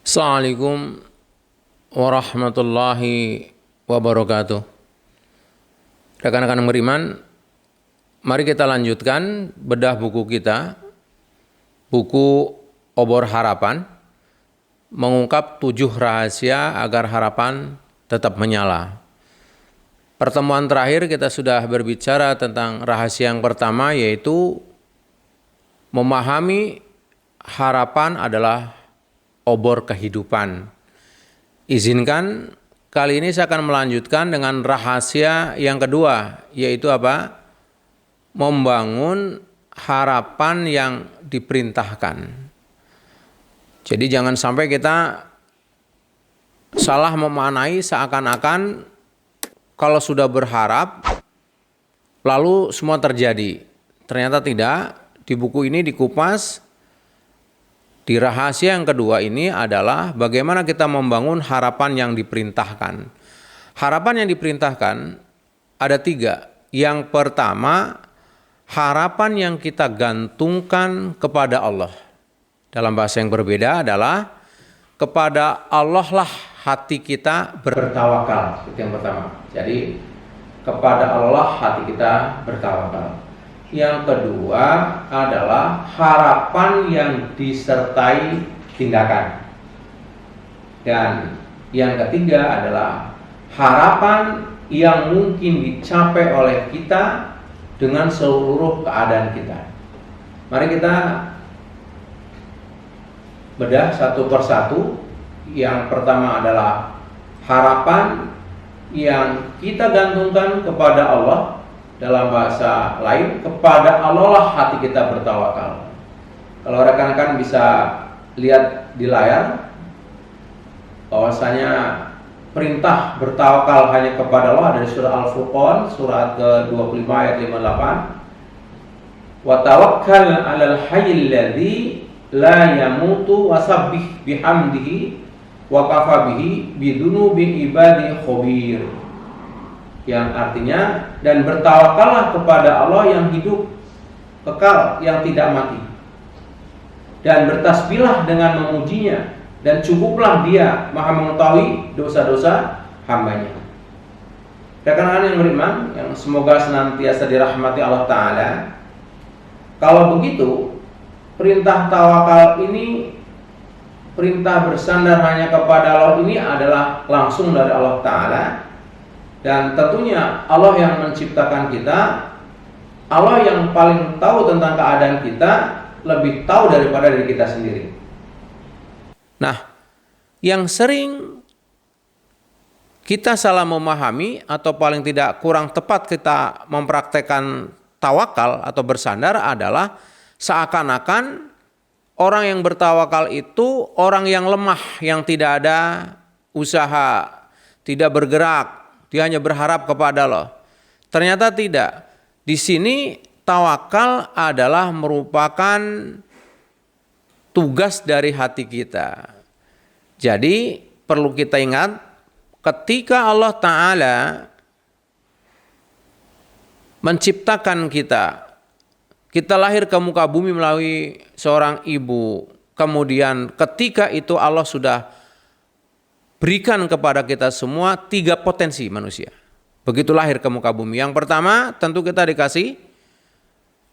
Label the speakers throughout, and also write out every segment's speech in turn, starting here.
Speaker 1: Assalamualaikum warahmatullahi wabarakatuh. Rekan-rekan beriman, mari kita lanjutkan bedah buku kita, buku Obor Harapan, mengungkap 7 rahasia agar harapan tetap menyala. Pertemuan terakhir kita sudah berbicara tentang rahasia yang pertama, yaitu memahami harapan adalah obor kehidupan. Izinkan kali ini saya akan melanjutkan dengan rahasia yang kedua, yaitu apa? Membangun harapan yang diperintahkan. Jadi jangan sampai kita salah memaknai seakan-akan kalau sudah berharap lalu semua terjadi. Ternyata tidak. Di buku ini dikupas. Di rahasia yang kedua ini adalah bagaimana kita membangun harapan yang diperintahkan. Harapan yang diperintahkan ada 3. Yang pertama, harapan yang kita gantungkan kepada Allah. Dalam bahasa yang berbeda adalah kepada Allah lah hati kita bertawakal. Itu yang pertama. Jadi kepada Allah hati kita bertawakal. Yang kedua adalah harapan yang disertai tindakan. Dan yang ketiga adalah harapan yang mungkin dicapai oleh kita dengan seluruh keadaan kita. Mari kita bedah satu persatu. Yang pertama adalah harapan yang kita gantungkan kepada Allah. Dalam bahasa lain, kepada Allah lah hati kita bertawakal. Kalau rekan-rekan bisa lihat di layar, bahwasanya perintah bertawakal hanya kepada Allah dari surah Al-Furqan, surat ke-25 ayat 58. Wa tawakkal 'alal hayyil ladzi la yamutu wasabbih bihamdihi wa kafa bihi bidunubi ibadi khabir. Yang artinya, dan bertawakallah kepada Allah yang hidup, kekal, yang tidak mati. Dan bertasbihlah dengan memujinya, dan cukuplah dia maha mengetahui dosa-dosa hambanya. Rekan-rekan yang beriman, yang semoga senantiasa dirahmati Allah Ta'ala, kalau begitu, perintah tawakal ini, perintah bersandar hanya kepada Allah ini adalah langsung dari Allah Ta'ala. Dan tentunya Allah yang menciptakan kita, Allah yang paling tahu tentang keadaan kita, lebih tahu daripada diri kita sendiri. Nah, yang sering kita salah memahami atau paling tidak kurang tepat kita mempraktekkan tawakal atau bersandar adalah seakan-akan orang yang bertawakal itu orang yang lemah, yang tidak ada usaha, tidak bergerak. Dia hanya berharap kepada Allah. Ternyata tidak. Di sini tawakal adalah merupakan tugas dari hati kita. Jadi perlu kita ingat, ketika Allah Ta'ala menciptakan kita, kita lahir ke muka bumi melalui seorang ibu. Kemudian ketika itu Allah sudah berikan kepada kita semua 3 potensi manusia. Begitu lahir ke muka bumi. Yang pertama tentu kita dikasih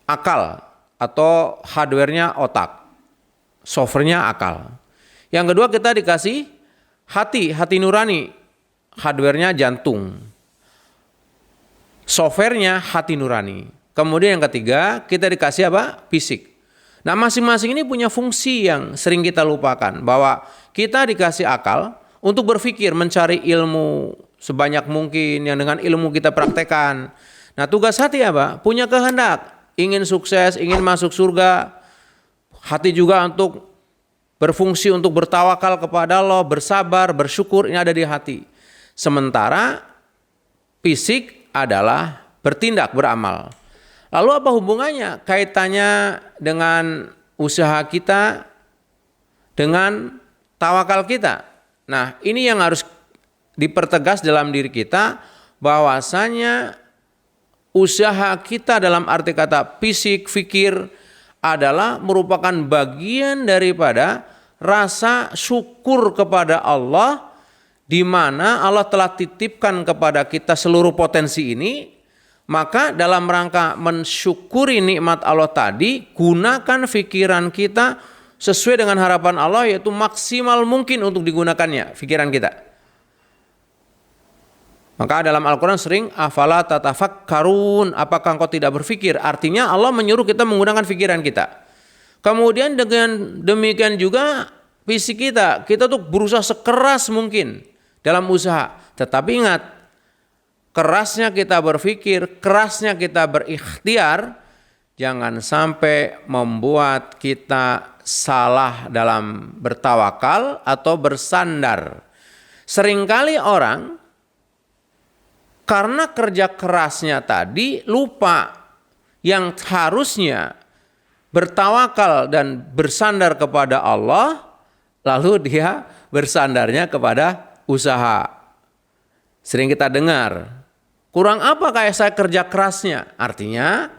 Speaker 1: akal atau hardware-nya otak. Software-nya akal. Yang kedua kita dikasih hati nurani. Hardware-nya jantung. Software-nya hati nurani. Kemudian yang ketiga kita dikasih apa? Fisik. Nah, masing-masing ini punya fungsi yang sering kita lupakan. Bahwa kita dikasih akal untuk berpikir, mencari ilmu sebanyak mungkin yang dengan ilmu kita praktekkan. Nah, tugas hati apa? Punya kehendak, ingin sukses, ingin masuk surga. Hati juga untuk berfungsi untuk bertawakal kepada Allah, bersabar, bersyukur, ini ada di hati. Sementara fisik adalah bertindak, beramal. Lalu apa hubungannya? Kaitannya dengan usaha kita, dengan tawakal kita. Nah, ini yang harus dipertegas dalam diri kita, bahwasanya usaha kita dalam arti kata fisik, fikir adalah merupakan bagian daripada rasa syukur kepada Allah, di mana Allah telah titipkan kepada kita seluruh potensi ini. Maka dalam rangka mensyukuri nikmat Allah tadi, gunakan pikiran kita sesuai dengan harapan Allah, yaitu maksimal mungkin untuk digunakannya pikiran kita. Maka dalam Al-Quran sering, afala tatafakkarun, apakah engkau tidak berpikir? Artinya Allah menyuruh kita menggunakan pikiran kita. Kemudian dengan demikian juga fisik kita tuh berusaha sekeras mungkin dalam usaha. Tetapi ingat, kerasnya kita berpikir, kerasnya kita berikhtiar, jangan sampai membuat kita salah dalam bertawakal atau bersandar. Seringkali orang karena kerja kerasnya tadi lupa yang harusnya bertawakal dan bersandar kepada Allah, lalu dia bersandarnya kepada usaha. Sering kita dengar, kurang apa kayak saya kerja kerasnya? Artinya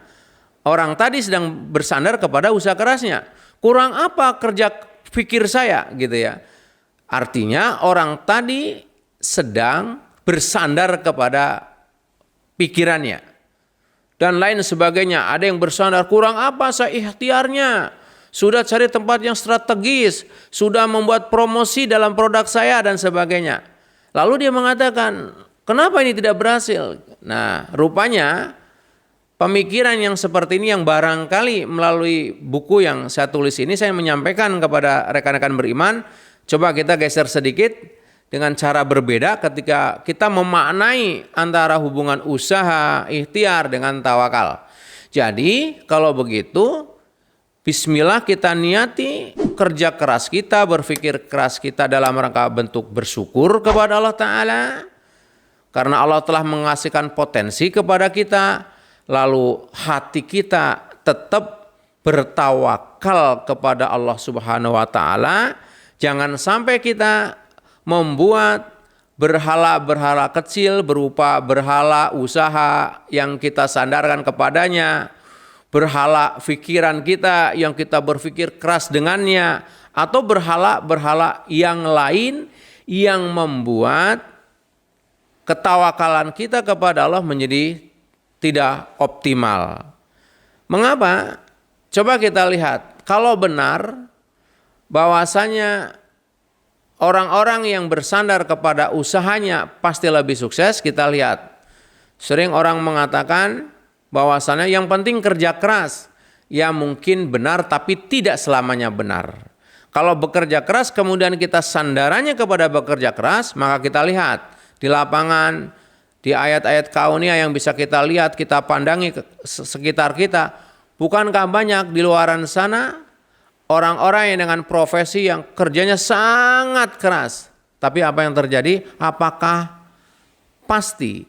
Speaker 1: orang tadi sedang bersandar kepada usaha kerasnya. Kurang apa kerja pikir saya gitu ya. Artinya orang tadi sedang bersandar kepada pikirannya. Dan lain sebagainya. Ada yang bersandar, kurang apa saya ikhtiarnya. Sudah cari tempat yang strategis. Sudah membuat promosi dalam produk saya dan sebagainya. Lalu dia mengatakan, kenapa ini tidak berhasil? Nah, rupanya pemikiran yang seperti ini yang barangkali melalui buku yang saya tulis ini saya menyampaikan kepada rekan-rekan beriman. Coba kita geser sedikit dengan cara berbeda ketika kita memaknai antara hubungan usaha, ikhtiar dengan tawakal. Jadi kalau begitu, bismillah kita niati kerja keras kita, berpikir keras kita dalam rangka bentuk bersyukur kepada Allah Ta'ala. Karena Allah telah mengasihkan potensi kepada kita, lalu hati kita tetap bertawakal kepada Allah Subhanahu wa Ta'ala. Jangan sampai kita membuat berhala-berhala kecil berupa berhala usaha yang kita sandarkan kepadanya, berhala pikiran kita yang kita berpikir keras dengannya, atau berhala-berhala yang lain yang membuat ketawakalan kita kepada Allah menjadi tidak optimal. Mengapa? Coba kita lihat, kalau benar bahwasanya orang-orang yang bersandar kepada usahanya pasti lebih sukses, kita lihat. Sering orang mengatakan bahwasanya yang penting kerja keras. Ya mungkin benar tapi tidak selamanya benar. Kalau bekerja keras kemudian kita sandarannya kepada bekerja keras, maka kita lihat di lapangan, di ayat-ayat kauniyah yang bisa kita lihat, kita pandangi sekitar kita. Bukankah banyak di luaran sana orang-orang yang dengan profesi yang kerjanya sangat keras. Tapi apa yang terjadi? Apakah pasti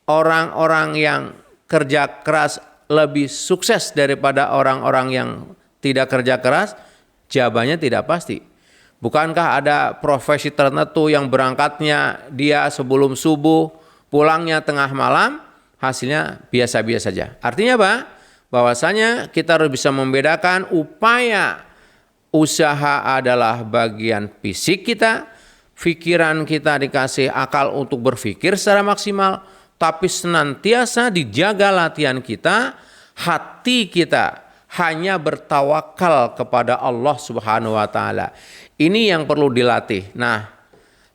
Speaker 1: orang-orang yang kerja keras lebih sukses daripada orang-orang yang tidak kerja keras? Jawabannya tidak pasti. Bukankah ada profesi tertentu yang berangkatnya dia sebelum subuh, pulangnya tengah malam, hasilnya biasa-biasa saja. Artinya apa? Bahwasanya kita harus bisa membedakan upaya usaha adalah bagian fisik kita, pikiran kita dikasih akal untuk berpikir secara maksimal, tapi senantiasa dijaga latihan kita, hati kita hanya bertawakal kepada Allah Subhanahu wa Ta'ala. Ini yang perlu dilatih. Nah,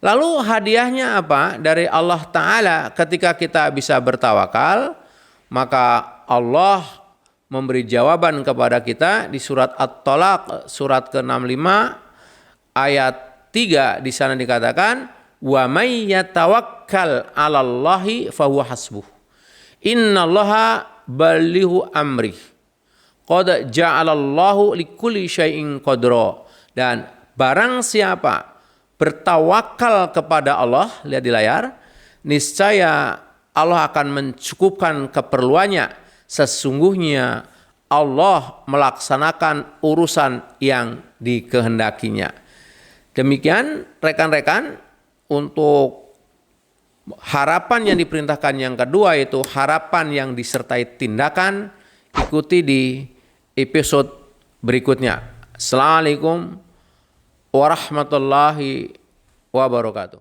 Speaker 1: lalu hadiahnya apa dari Allah Ta'ala ketika kita bisa bertawakal? Maka Allah memberi jawaban kepada kita di surat At-Talaq, surat ke-65 ayat 3. Di sana dikatakan, wa may yatawakkal 'alallahi fahuwa hasbuh. Innallaha balighu amrih. Qad ja'alallahu likulli syai'in qadra. Dan barang siapa bertawakal kepada Allah, lihat di layar, niscaya Allah akan mencukupkan keperluannya. Sesungguhnya Allah melaksanakan urusan yang dikehendakinya. Demikian rekan-rekan, untuk harapan yang diperintahkan yang kedua, yaitu harapan yang disertai tindakan, ikuti di episode berikutnya. Assalamualaikum warahmatullahi wabarakatuh.